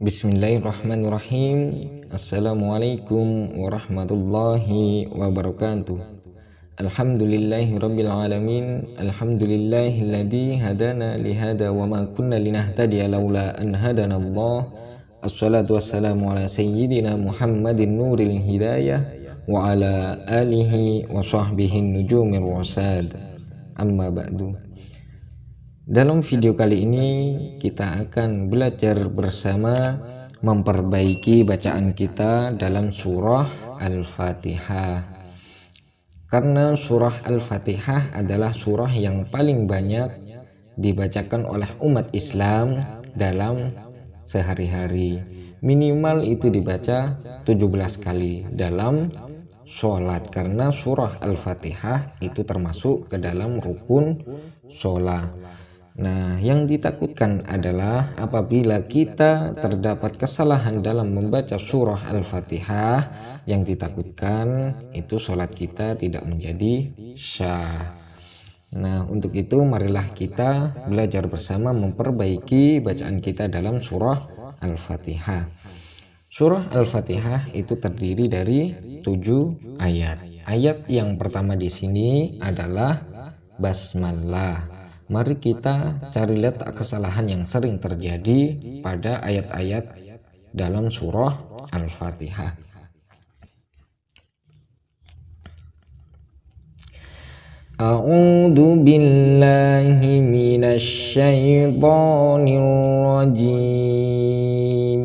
Bismillahirrahmanirrahim. Assalamualaikum warahmatullahi wabarakatuh. Alhamdulillahirabbil alamin. Alhamdulillahilladzi hadana lihada wa ma kunna linahtadiya laula an hadanallah. Assalatu wassalamu ala sayyidina Muhammadin nuril hidayah wa ala alihi wa sahbihi nujumir wasad. Amma ba'du. Dalam video kali ini kita akan belajar bersama memperbaiki bacaan kita dalam surah Al-Fatihah. Karena surah Al-Fatihah adalah surah yang paling banyak dibacakan oleh umat Islam dalam sehari-hari. Minimal itu dibaca 17 kali dalam sholat, karena surah Al-Fatihah itu termasuk ke dalam rukun sholat. Nah, yang ditakutkan adalah apabila kita terdapat kesalahan dalam membaca surah Al-Fatihah, yang ditakutkan itu sholat kita tidak menjadi syah. Nah, untuk itu marilah kita belajar bersama memperbaiki bacaan kita dalam surah Al-Fatihah. Surah Al-Fatihah itu terdiri dari 7 ayat. Ayat yang pertama di sini adalah basmalah. Mari kita cari letak kesalahan yang sering terjadi pada ayat-ayat dalam surah Al-Fatihah. A'udzu billahi minasy syaithanir rajim.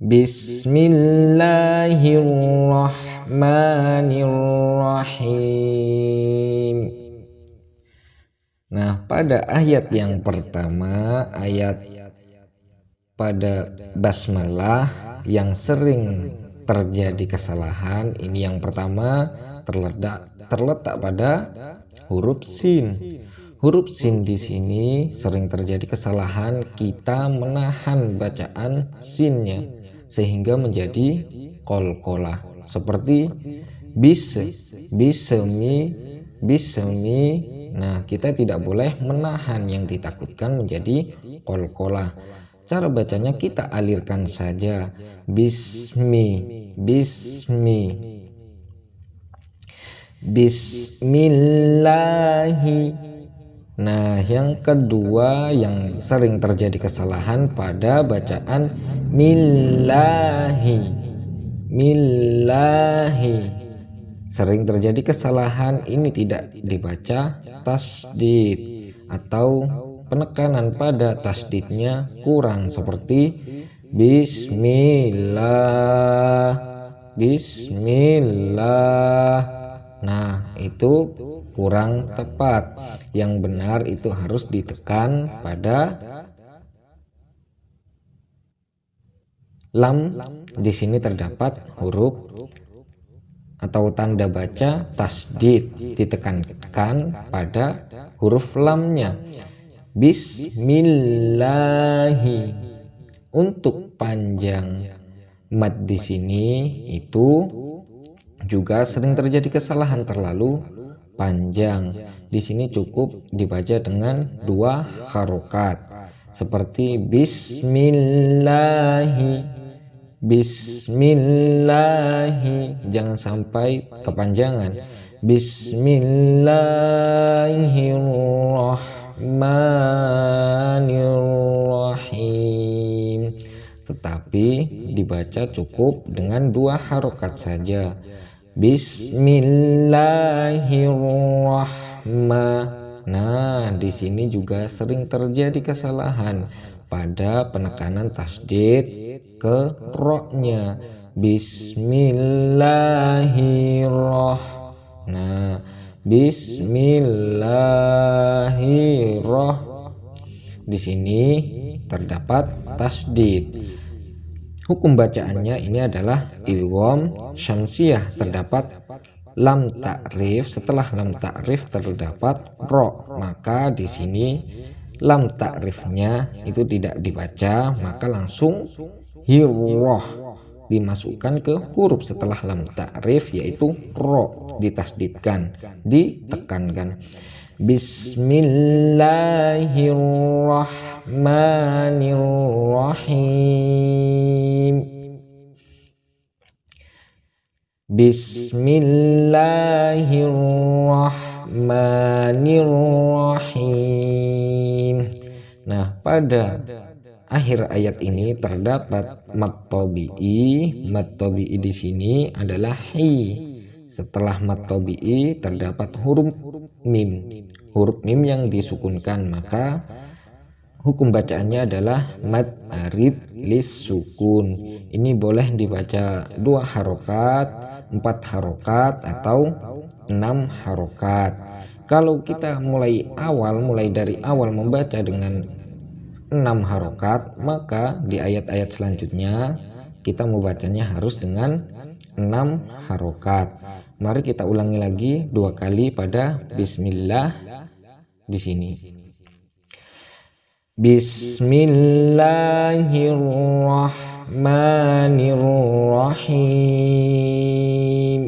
Bismillahirrahmanirrahim. Nah, pada ayat yang pertama, ayat pada basmalah yang sering terjadi kesalahan, ini yang pertama terletak pada huruf sin. Huruf sin di sini sering terjadi kesalahan, kita menahan bacaan sinnya sehingga menjadi qalqalah. Seperti bismi. Nah, kita tidak boleh menahan, yang ditakutkan menjadi qalqalah. Cara bacanya kita alirkan saja, bismillahi. Nah, yang kedua yang sering terjadi kesalahan pada bacaan millahi. Sering terjadi kesalahan, ini tidak dibaca tasdid atau penekanan pada tasdidnya kurang, seperti bismillah. Nah, itu kurang tepat. Yang benar itu harus ditekan pada lam. Di sini terdapat huruf atau tanda baca tasdid, ditekankan pada huruf lamnya. Bismillahi. Untuk panjang mad di sini itu juga sering terjadi kesalahan, terlalu panjang. Di sini cukup dibaca dengan 2 harokat, seperti bismillahi. Jangan sampai kepanjangan. Bismillahirrahmanirrahim. Tetapi dibaca cukup dengan 2 harokat saja. Bismillahirrahmanirrahim. Nah, di sini juga sering terjadi kesalahan pada penekanan tasdid ke ro-nya. Bismillahirrahmanirrahim. Di sini terdapat tasdid. Hukum bacaannya ini adalah idgham syamsiyah, terdapat lam ta'rif. Setelah lam ta'rif terdapat ro, maka di sini lam ta'rifnya itu tidak dibaca, maka langsung hirroh dimasukkan ke huruf setelah lam ta'rif, yaitu ro, ditasdidkan, ditekankan. Bismillahirrahmanirrahim. Bismillahirrahmanirrahim. Nah, pada akhir ayat ini terdapat mad tabi'i. Mad tabi'i di sini adalah hi. Setelah mad tabi'i terdapat huruf mim. Huruf mim yang disukunkan, maka hukum bacaannya adalah mad arid lis sukun. Ini boleh dibaca 2 harokat, 4 harokat, atau 6 harokat. Kalau kita mulai dari awal membaca dengan 6 harokat, maka di ayat-ayat selanjutnya kita membacanya harus dengan 6 harokat. Mari kita ulangi lagi 2 kali pada bismillah di sini. Bismillahirrahmanirrahim.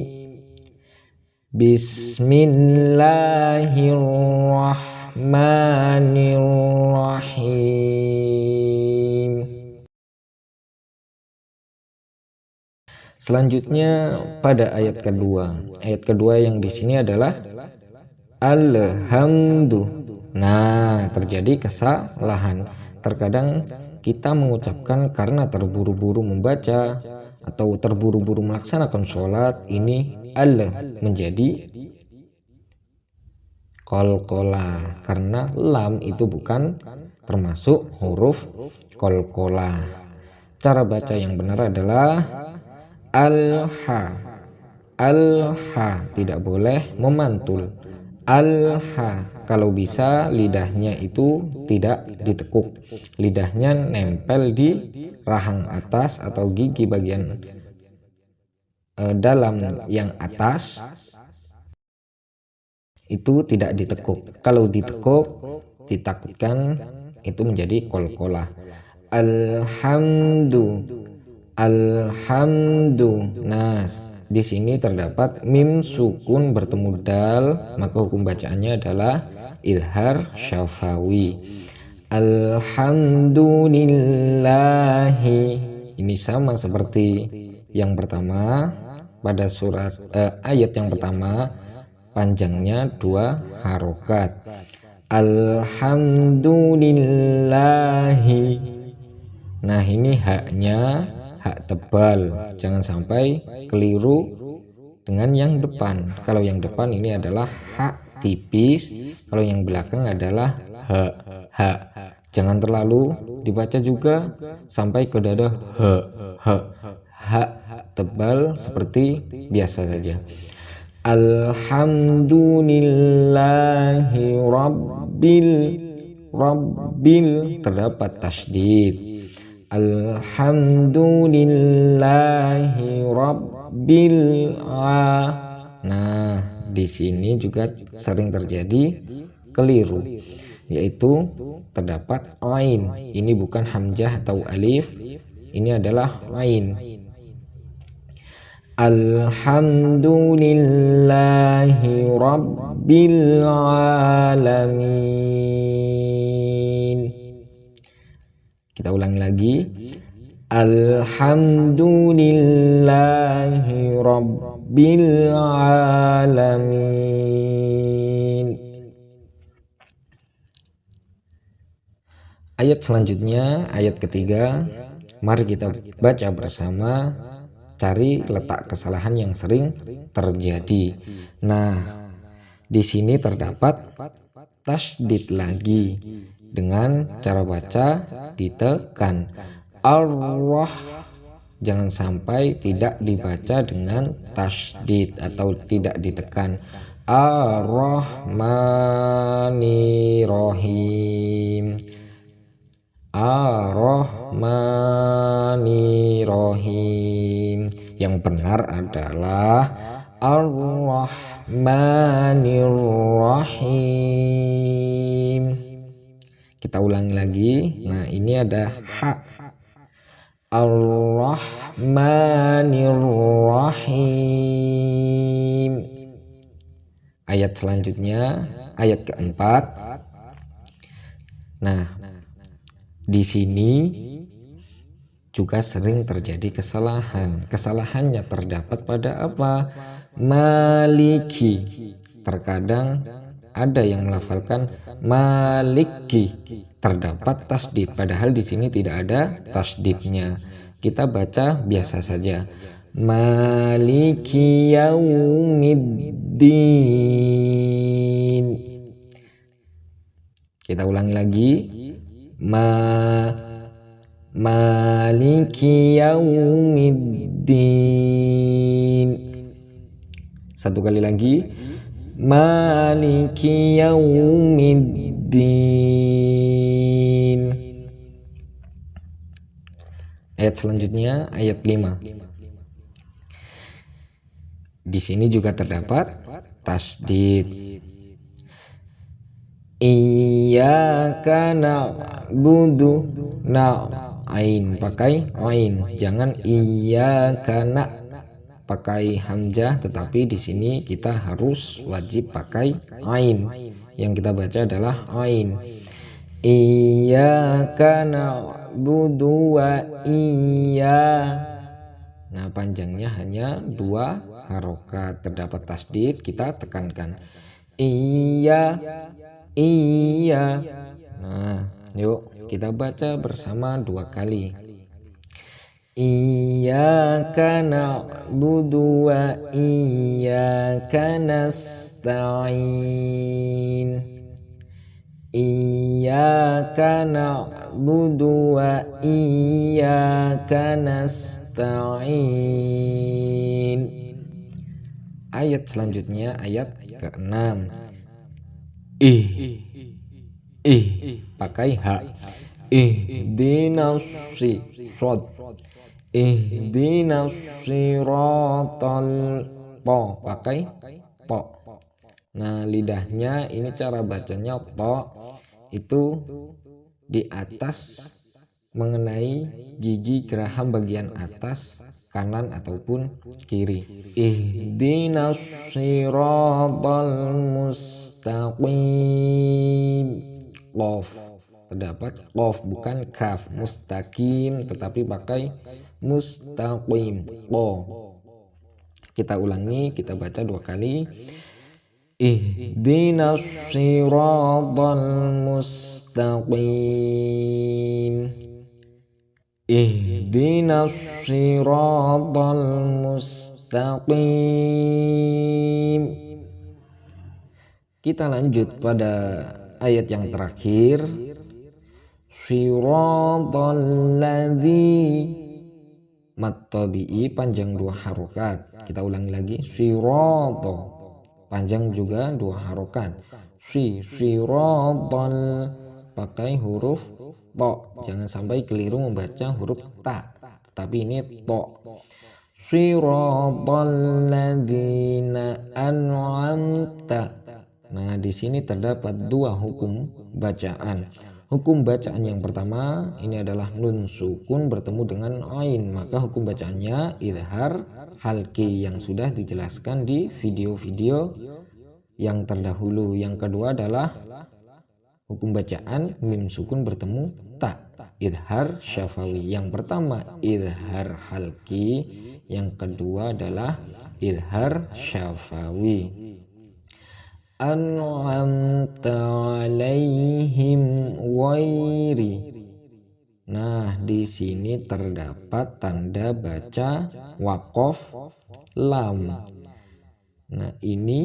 Bismillahirrahmanirrahim. Selanjutnya pada ayat kedua. Ayat kedua yang di sini adalah alhamdu. Nah, terjadi kesalahan. Terkadang kita mengucapkan karena terburu-buru membaca atau terburu-buru melaksanakan sholat, ini menjadi qalqalah karena lam itu bukan termasuk huruf qalqalah. Cara baca yang benar adalah al-ha, tidak boleh memantul. Al-ha, kalau bisa lidahnya itu tidak ditekuk, lidahnya nempel di rahang atas atau gigi bagian dalam yang atas, itu tidak ditekuk. Kalau ditekuk ditakutkan itu menjadi qalqalah. Alhamdu. Nah, di sini terdapat mim sukun bertemu dal, maka hukum bacaannya adalah ilhar syafawi. Alhamdulillahi. Ini sama seperti yang pertama pada surat ayat yang pertama, panjangnya 2 harokat. Alhamdulillahi. Nah, ini haknya hak tebal, jangan sampai keliru dengan yang depan. Kalau yang depan ini adalah hak tipis, kalau yang belakang adalah hak. Jangan terlalu dibaca juga sampai ke dada hak tebal seperti biasa saja. Alhamdulillahi rabbil terdapat tasydid. Alhamdulillahi rabbil Nah, di sini juga sering terjadi keliru, yaitu terdapat ain. Ini bukan hamzah atau alif, ini adalah ain. Alhamdulillahi rabbil alamin. Kita ulangi lagi. Alhamdulillahi rabbil alamin. Ayat selanjutnya, ayat ketiga. Mari kita baca bersama, cari letak kesalahan yang sering terjadi. Nah, di sini terdapat tasydid lagi. Dengan cara baca ditekan. Ar-rah, jangan sampai tidak dibaca dengan tasydid atau tidak ditekan. Ar-rahmanirrahim. Ar-rahmanirrahim. Yang benar adalah Ar-rahmanirrahim. Kita ulangi lagi. Nah, ini ada hak. Ar-rahmanirrahim. Ayat selanjutnya, ayat keempat. Nah, di sini juga sering terjadi kesalahan. Kesalahannya terdapat pada apa? Maliki. Terkadang ada yang melafalkan maliki, terdapat tasdid, padahal di sini tidak ada tasdidnya. Kita baca biasa saja. Maliki yaumiddin. Kita ulangi lagi. Maliki yaumiddin. Satu kali lagi. Maliki yaumiddin. Ayat selanjutnya ayat 5. Di sini juga terdapat tasdid. Iyyaka na'budu. Ain, pakai ain, jangan iyyaka na pakai hamzah, tetapi di sini kita harus wajib pakai ain. Yang kita baca adalah ain. Iyyaka na'budu wa Nah, panjangnya hanya 2 harokat, terdapat tasdid, kita tekankan. Iya. Nah, yuk kita baca bersama 2 kali. Iyyaka na'budu wa iyyaka nasta'in. Iyyaka na'budu wa iyyaka nasta'in. Ayat selanjutnya ayat ke-6. Pakai ha. Ihdinas siratal to, pakai to. Nah, lidahnya ini cara bacanya to itu di atas mengenai gigi geraham bagian atas kanan ataupun kiri. Ihdinas siratal mustaqim. Qaf, terdapat qaf bukan kaf. Mustaqim tetapi pakai mustaqim. Kita ulangi, kita baca 2 kali. Ihdinas siratal mustaqim. Ihdinas siratal mustaqim. Kita lanjut pada ayat yang terakhir. Siratal ladzi, mat tabi'i panjang 2 harokat. Kita ulangi lagi. Siratal, panjang juga 2 harokat. Siratal, pakai huruf to, jangan sampai keliru membaca huruf ta, tapi ini to. Siratal ladzina an'amta. Nah, di sini terdapat 2 hukum bacaan. Hukum bacaan yang pertama ini adalah nun sukun bertemu dengan ain, maka hukum bacaannya idhar halki yang sudah dijelaskan di video-video yang terdahulu. Yang kedua adalah hukum bacaan mim sukun bertemu ta, idhar syafawi. Yang pertama idhar halki, yang kedua adalah idhar syafawi. An'amta alaihim wairi. Nah, di sini terdapat tanda baca waqaf lam. Nah, ini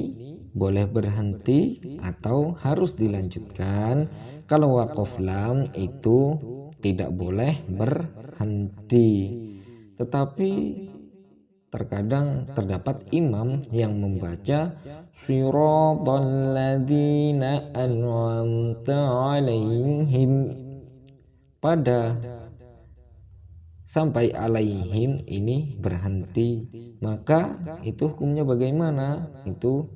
boleh berhenti atau harus dilanjutkan. Kalau waqaf lam itu tidak boleh berhenti. Tetapi terkadang terdapat imam yang membaca siratal ladzina an'amta alaihim, pada sampai alaihim ini berhenti. Maka itu hukumnya bagaimana? Itu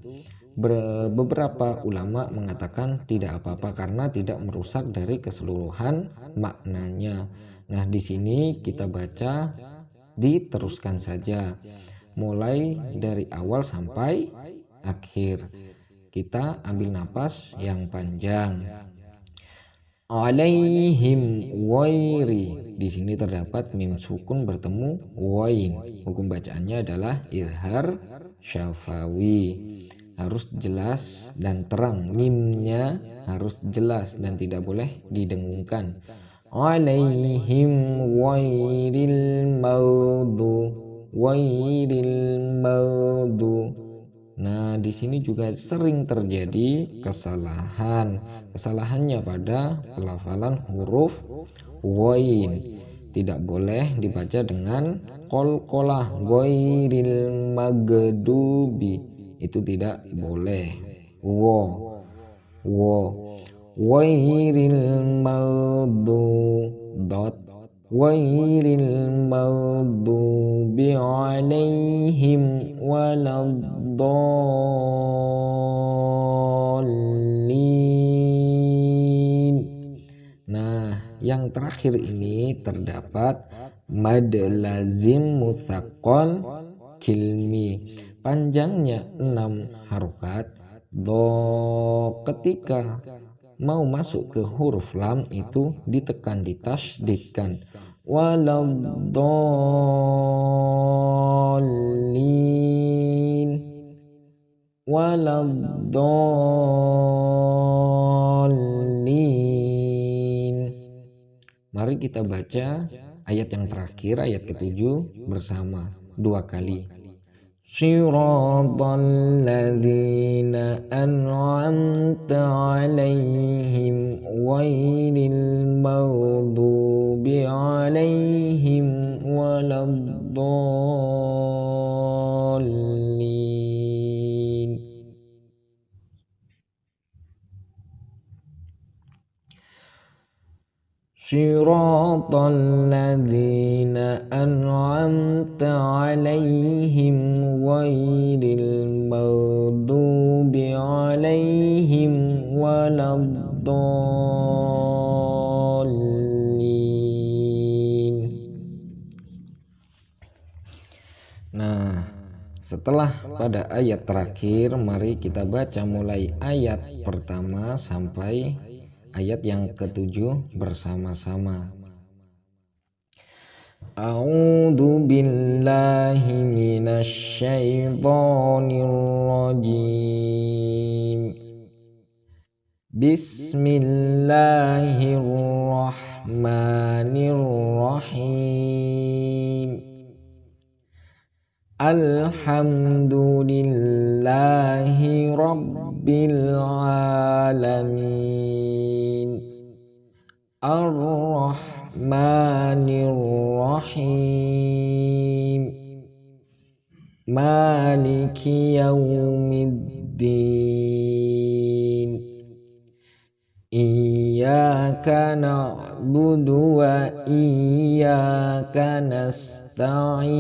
beberapa ulama mengatakan tidak apa-apa karena tidak merusak dari keseluruhan maknanya. Nah, di sini kita baca diteruskan saja mulai dari awal sampai akhir. Kita ambil napas yang panjang. alaihim wairi. Di sini terdapat mim sukun bertemu wain. Hukum bacaannya adalah izhar syafawi. Harus jelas dan terang. Mimnya harus jelas dan tidak boleh didengungkan. Alaihim wairil maudu. Nah, di sini juga sering terjadi kesalahan. Kesalahannya pada pelafalan huruf wain. Tidak boleh dibaca dengan qalqalah wairil magdubi. Itu tidak boleh. Wairil maghdubi alaihim waladdallin. Nah, yang terakhir ini terdapat mad lazim mutsaqqal kilmi. Panjangnya 6 harokat. Ketika mau masuk ke huruf lam itu ditekan, ditasydidkan. Waladdallin. Mari kita baca ayat yang terakhir, ayat ke-7 bersama 2 kali. Siratal ladzina an'amta 'alaihim ghairil maghdubi 'alaihim waladdallin. Siratal ladzina an'amta 'alaihim ghairil maghdubi 'alaihim waladdallin. Nah, setelah pada ayat terakhir, mari kita baca mulai ayat pertama sampai ayat yang ke-7 bersama-sama. A'udzu billahi minasy syaithanir rajim. Bismillahirrahmanirrahim. Alhamdulillahi rabbil alamin. Ar-Rahmanir-Rahim. Maliki yaumiddin. Iyyaka na'budu wa iyyaka nasta'in.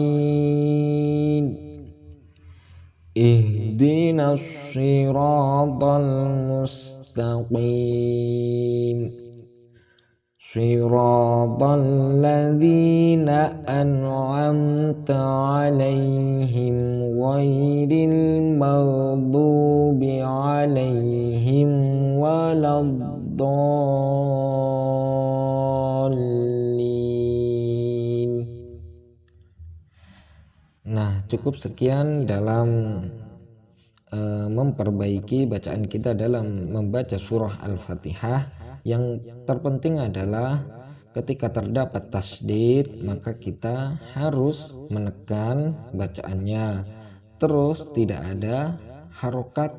Ihdinas siratal mustaqim. Siratal ladzina an'amta 'alaihim ghairil maghdubi 'alaihim waladdallin. Nah, cukup sekian dalam memperbaiki bacaan kita dalam membaca surah Al-Fatihah. Yang terpenting adalah ketika terdapat tasydid maka kita harus menekan bacaannya. Terus tidak ada harokat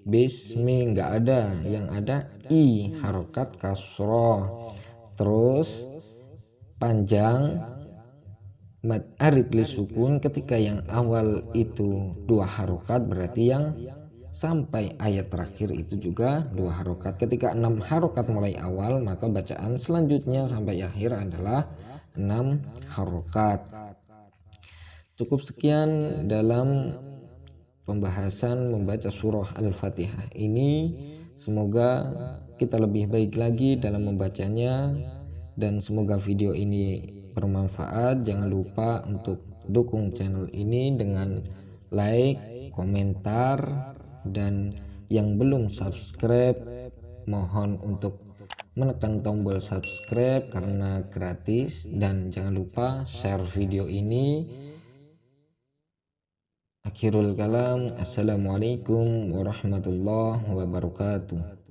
bismi, nggak ada, yang ada i harokat kasroh. Terus panjang mad arid li sukun. Ketika yang awal itu 2 harokat berarti yang sampai ayat terakhir itu juga 2 harokat. Ketika 6 harokat mulai awal, maka bacaan selanjutnya sampai akhir adalah 6 harokat. Cukup sekian dalam pembahasan membaca surah Al-Fatihah ini. Semoga kita lebih baik lagi dalam membacanya, dan semoga video ini bermanfaat. Jangan lupa untuk dukung channel ini dengan like, komentar, dan yang belum subscribe mohon untuk menekan tombol subscribe karena gratis, dan jangan lupa share video ini. Akhirul kalam, assalamualaikum warahmatullahi wabarakatuh.